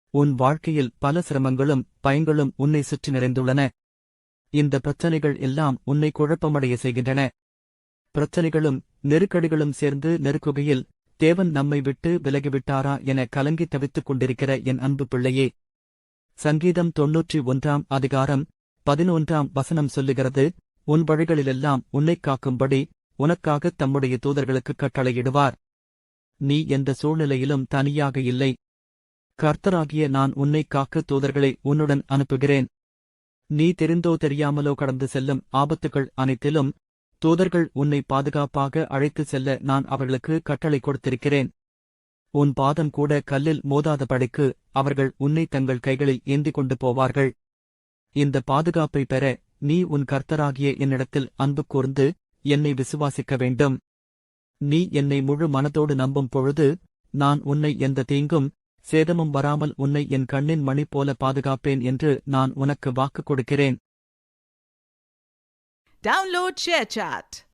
உன் வாழ்க்கையில் பல சிரமங்களும் பயங்களும் உன்னை சுற்றி நிறைந்துள்ளன. இந்த பிரச்சனைகள் எல்லாம் உன்னை குழப்பமடைய செய்கின்றன. பிரச்சனைகளும் நெருக்கடிகளும் சேர்ந்து நெருக்குகையில் தேவன் நம்மை விட்டு விலகிவிட்டாரா என கலங்கி தவித்துக் கொண்டிருக்கிற என் அன்பு பிள்ளையே, சங்கீதம் 91 அதிகாரம் 11 சொல்லுகிறது, உன் வழிகளிலெல்லாம் உன்னைக் காக்கும்படி உனக்காகத் தம்முடைய தூதர்களுக்கு கட்டளையிடுவார். நீ எந்த சூழ்நிலையிலும் தனியாக இல்லை. கர்த்தராகிய நான் உன்னைக் காக்க தூதர்களை உன்னுடன் அனுப்புகிறேன். நீ தெரிந்தோ தெரியாமலோ கடந்து செல்லும் ஆபத்துகள் அனைத்திலும் தூதர்கள் உன்னை பாதுகாப்பாக அழைத்துச் செல்ல நான் அவர்களுக்கு கட்டளை கொடுத்திருக்கிறேன். உன் பாதம் கூட கல்லில் மோதாதபடிக்கு அவர்கள் உன்னை தங்கள் கைகளில் ஏந்திக் கொண்டு போவார்கள். இந்த பாதுகாப்பை பெற நீ உன் கர்த்தராகிய என்னிடத்தில் அன்பு கூர்ந்து என்னை விசுவாசிக்க வேண்டும். நீ என்னை முழு மனதோடு நம்பும் பொழுது நான் உன்னை எந்த தீங்கும் சேதமும் வராமல் உன்னை என் கண்ணின் மணி போல பாதுகாப்பேன் என்று நான் உனக்கு வாக்கு கொடுக்கிறேன். Download ShareChat.